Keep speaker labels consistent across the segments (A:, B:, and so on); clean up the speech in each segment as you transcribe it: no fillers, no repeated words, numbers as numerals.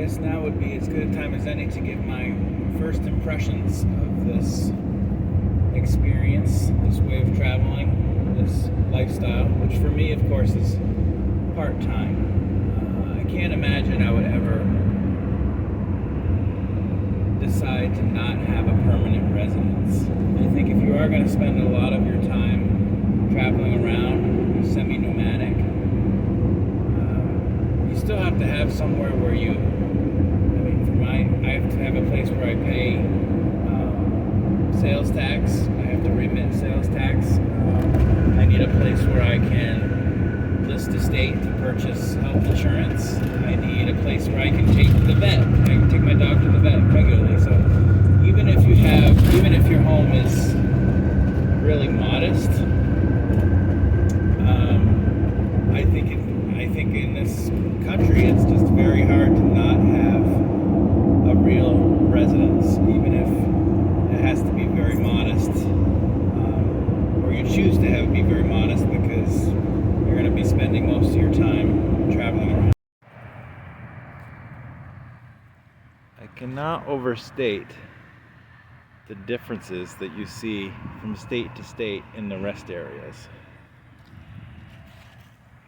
A: guess now would be as good a time as any to give my first impressions of this experience, this way of traveling, this lifestyle, which for me, of course, is part-time. I can't imagine I would ever decide to not have a permanent residence. I think if you are going to spend a lot of your time traveling around, semi-nomadic, you still have to have somewhere where you, I have to have a place where I pay sales tax. I have to remit sales tax. I need a place where I can list a state to purchase health insurance. I need a place where I can take the vet. I can take my dog to the vet regularly. So even if your home is really modest, I think in this country it's just very hard to not have a real residence, even if it has to be very modest, or you choose to have it be very modest because you're going to be spending most of your time traveling around. I cannot overstate the differences that you see from state to state in the rest areas.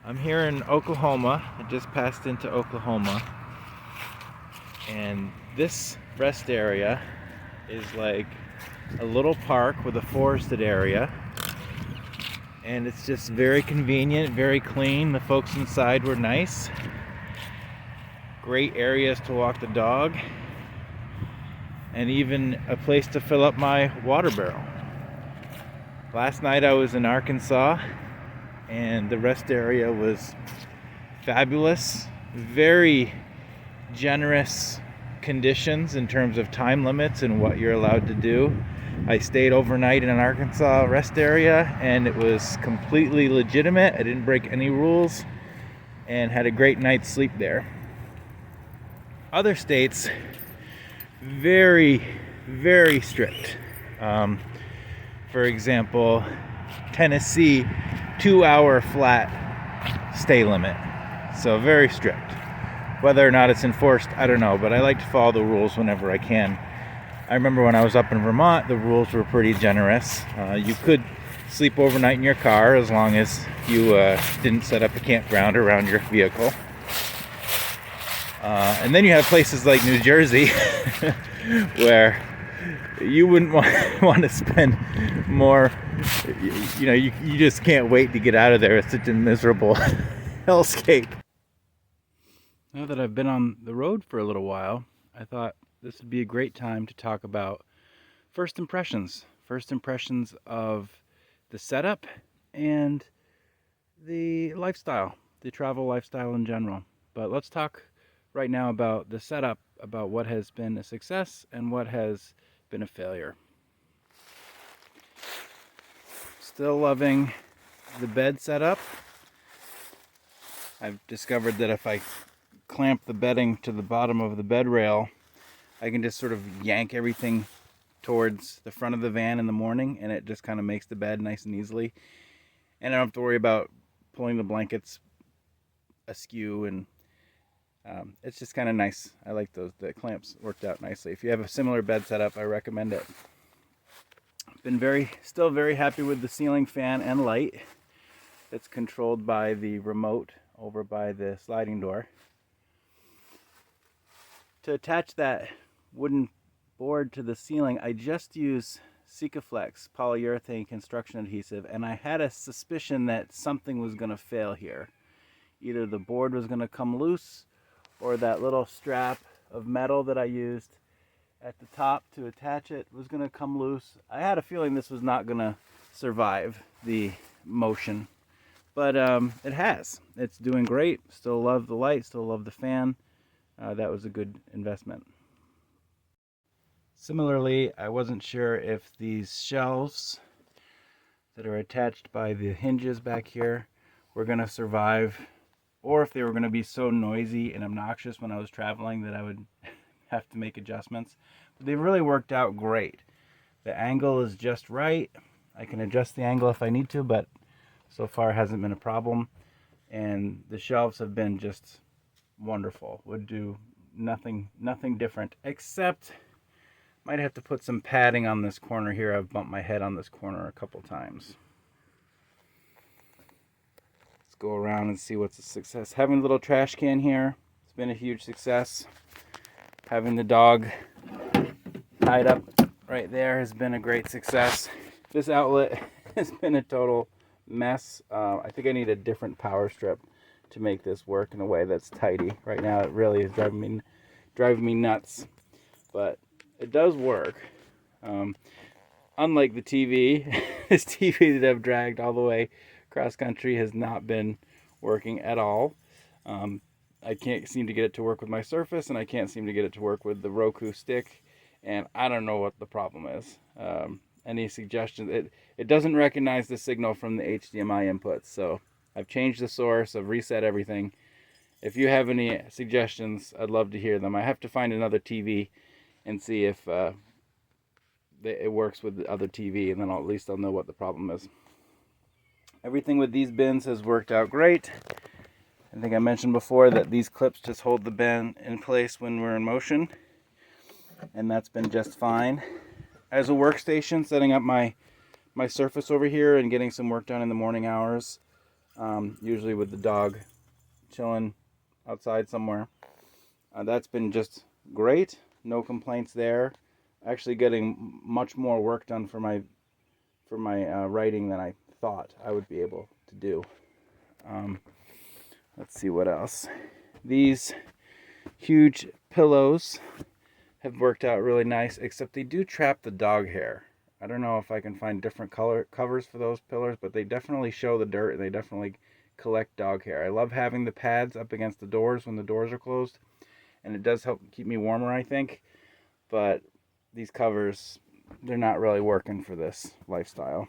A: I'm here in Oklahoma. I just passed into Oklahoma, and this rest area is like a little park with a forested area, and it's just very convenient, very clean. The folks inside were nice. Great areas to walk the dog, and even a place to fill up my water barrel. Last night I was in Arkansas, and the rest area was fabulous. Very generous conditions in terms of time limits and what you're allowed to do. I stayed overnight in an Arkansas rest area, and it was completely legitimate. I didn't break any rules and had a great night's sleep there. Other states, very, very strict. For example, Tennessee, 2-hour flat stay limit. So very strict. Whether or not it's enforced, I don't know, but I like to follow the rules whenever I can. I remember when I was up in Vermont, the rules were pretty generous. You could sleep overnight in your car as long as you didn't set up a campground around your vehicle. And then you have places like New Jersey where you wouldn't want to spend more. You just can't wait to get out of there. It's such a miserable hellscape. Now that I've been on the road for a little while, I thought this would be a great time to talk about first impressions of the setup and the lifestyle, the travel lifestyle in general. But let's talk right now about the setup, about what has been a success and what has been a failure. Still loving the bed setup. I've discovered that if I clamp the bedding to the bottom of the bed rail, I can just sort of yank everything towards the front of the van in the morning, and it just kind of makes the bed nice and easily. And I don't have to worry about pulling the blankets askew, and it's just kind of nice. I like those. The clamps worked out nicely. If you have a similar bed setup, I recommend it. Been still very happy with the ceiling fan and light. It's controlled by the remote over by the sliding door. To attach that wooden board to the ceiling, I just use Sikaflex polyurethane construction adhesive, and I had a suspicion that something was going to fail here. Either the board was going to come loose, or that little strap of metal that I used at the top to attach it was going to come loose. I had a feeling this was not going to survive the motion, but it has. It's doing great. Still love the light, still love the fan. That was a good investment. Similarly, I wasn't sure if these shelves that are attached by the hinges back here were going to survive, or if they were going to be so noisy and obnoxious when I was traveling that I would have to make adjustments. But they really worked out great. The angle is just right. I can adjust the angle if I need to, but so far it hasn't been a problem. And the shelves have been just wonderful. Would do nothing different, except might have to put some padding on this corner here. I've bumped my head on this corner a couple times. Let's go around and see what's a success. Having a little trash can here, it's been a huge success. Having the dog tied up right there has been a great success. This outlet has been a total mess. I think I need a different power strip to make this work in a way that's tidy. Right now it really is driving me nuts, but it does work. Unlike the TV, this TV that I've dragged all the way cross country has not been working at all. I can't seem to get it to work with my Surface, and I can't seem to get it to work with the Roku stick, and I don't know what the problem is. Any suggestions? It doesn't recognize the signal from the HDMI inputs, so I've changed the source, I've reset everything. If you have any suggestions, I'd love to hear them. I have to find another TV and see if it works with the other TV, and then at least I'll know what the problem is. Everything with these bins has worked out great. I think I mentioned before that these clips just hold the bin in place when we're in motion, and that's been just fine. As a workstation, setting up my Surface over here and getting some work done in the morning hours, usually with the dog chilling outside somewhere. That's been just great. No complaints there. Actually getting much more work done for my writing than I thought I would be able to do. Let's see what else. These huge pillows have worked out really nice, except they do trap the dog hair. I don't know if I can find different color covers for those pillows, but they definitely show the dirt and they definitely collect dog hair. I love having the pads up against the doors when the doors are closed, and it does help keep me warmer, I think. But these covers, they're not really working for this lifestyle.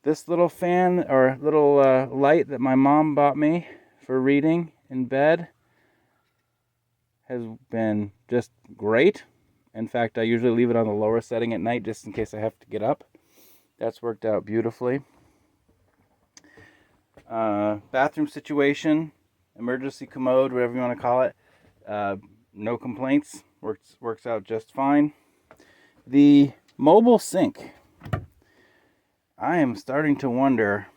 A: This little fan or little light that my mom bought me for reading in bed has been just great. In fact, I usually leave it on the lower setting at night just in case I have to get up. That's worked out beautifully. Bathroom situation, emergency commode, whatever you want to call it. No complaints. Works out just fine. The mobile sink. I am starting to wonder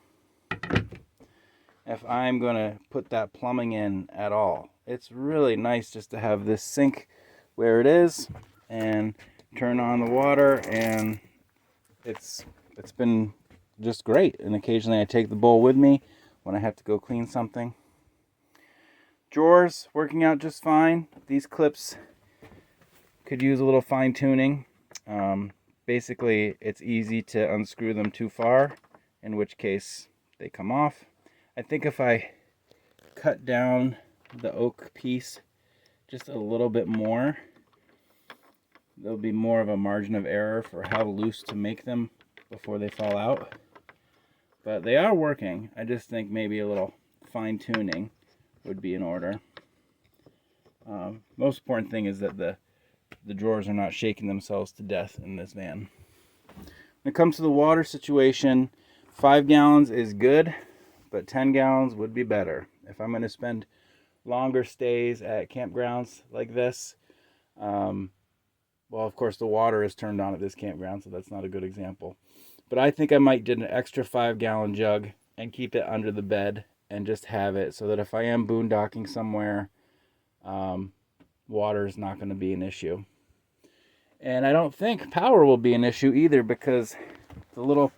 A: if I'm going to put that plumbing in at all. It's really nice just to have this sink where it is and turn on the water, and it's been just great. And occasionally I take the bowl with me when I have to go clean something. Drawers working out just fine. These clips could use a little fine tuning. Basically, it's easy to unscrew them too far, in which case they come off. I think if I cut down the oak piece just a little bit more, there'll be more of a margin of error for how loose to make them before they fall out. But they are working. I just think maybe a little fine tuning would be in order. Most important thing is that the drawers are not shaking themselves to death in this van. When it comes to the water situation, 5 gallons is good, but 10 gallons would be better. If I'm going to spend longer stays at campgrounds like this, well, of course the water is turned on at this campground, so that's not a good example. But I think I might get an extra 5-gallon jug and keep it under the bed and just have it so that if I am boondocking somewhere, water is not going to be an issue. And I don't think power will be an issue either, because the little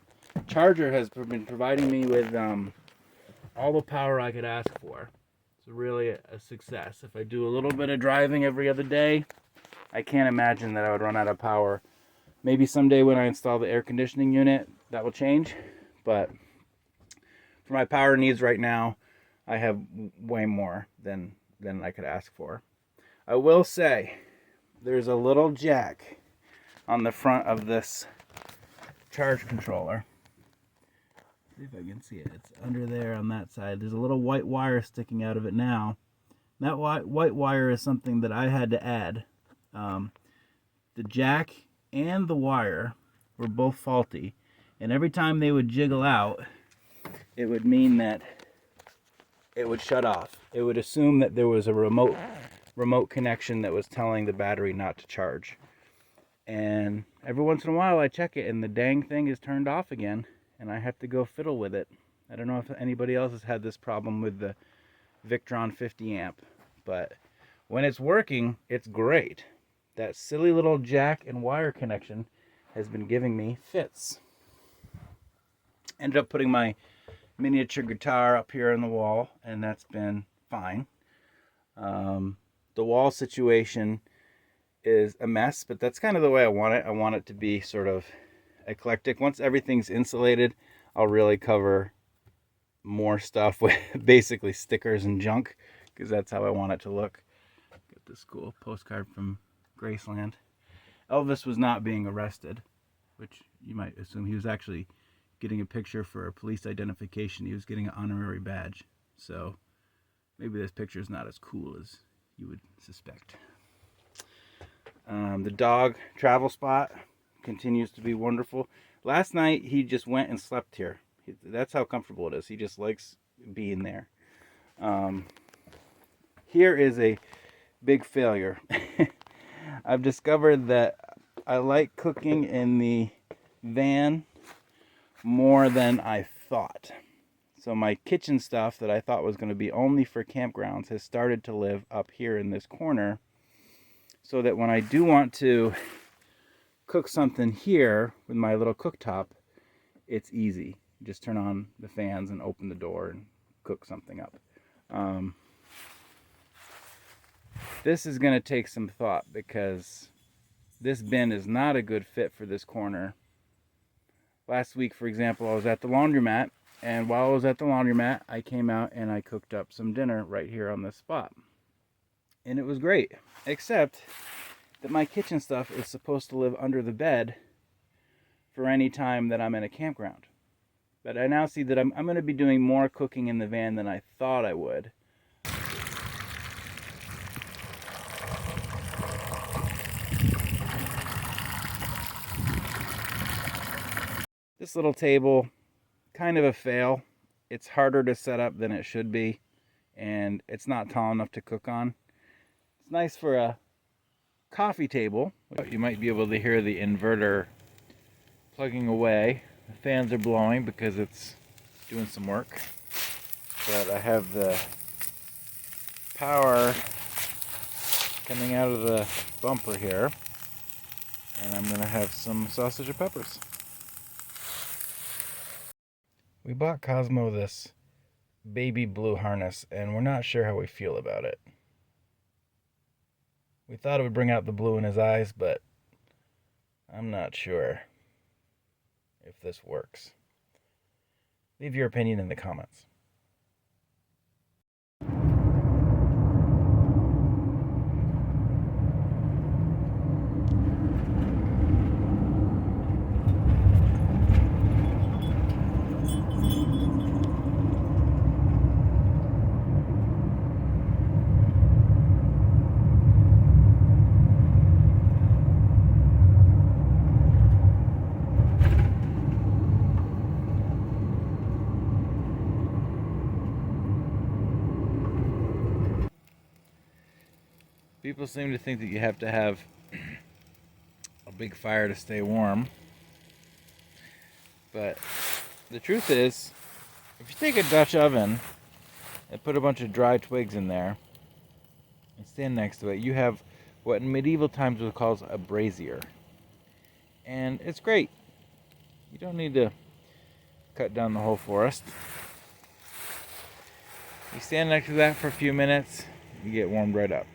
A: charger has been providing me with all the power I could ask for. It's really a success. If I do a little bit of driving every other day, I can't imagine that I would run out of power. Maybe someday when I install the air conditioning unit, that will change. But for my power needs right now, I have way more than I could ask for. I will say, there's a little jack on the front of this charge controller. See if I can see it. It's under there on that side. There's a little white wire sticking out of it now. That white wire is something that I had to add. The jack and the wire were both faulty, and every time they would jiggle out, it would mean that it would shut off. It would assume that there was a remote remote connection that was telling the battery not to charge. And every once in a while I check it and the dang thing is turned off again, and I have to go fiddle with it. I don't know if anybody else has had this problem with the Victron 50 amp, but when it's working, it's great. That silly little jack and wire connection has been giving me fits. Ended up putting my miniature guitar up here on the wall, and that's been fine. The wall situation is a mess, but that's kind of the way I want it. I want it to be sort of eclectic. Once everything's insulated, I'll really cover more stuff with basically stickers and junk, because that's how I want it to look. Get this cool postcard from Graceland. Elvis was not being arrested, which you might assume. He was actually getting a picture for a police identification. He was getting an honorary badge. So maybe this picture is not as cool as you would suspect. The dog travel spot continues to be wonderful. Last night he just went and slept here. That's how comfortable it is. He just likes being there. Here is a big failure. I've discovered that I like cooking in the van more than I thought. So my kitchen stuff that I thought was going to be only for campgrounds has started to live up here in this corner, so that when I do want to cook something here with my little cooktop, it's easy. Just turn on the fans and open the door and cook something up. This is going to take some thought, because this bin is not a good fit for this corner. Last week, for example, I was at the laundromat, and while I was at the laundromat, I came out and I cooked up some dinner right here on this spot. And it was great, except that my kitchen stuff is supposed to live under the bed for any time that I'm in a campground. But I now see that I'm going to be doing more cooking in the van than I thought I would. This little table, kind of a fail. It's harder to set up than it should be, and it's not tall enough to cook on. It's nice for a coffee table. You might be able to hear the inverter plugging away. The fans are blowing because it's doing some work. But I have the power coming out of the bumper here, and I'm going to have some sausage and peppers. We bought Cosmo this baby blue harness, and we're not sure how we feel about it. We thought it would bring out the blue in his eyes, but I'm not sure if this works. Leave your opinion in the comments. People seem to think that you have to have a big fire to stay warm. But the truth is, if you take a Dutch oven and put a bunch of dry twigs in there and stand next to it, you have what in medieval times was called a brazier. And it's great. You don't need to cut down the whole forest. You stand next to that for a few minutes, you get warmed right up.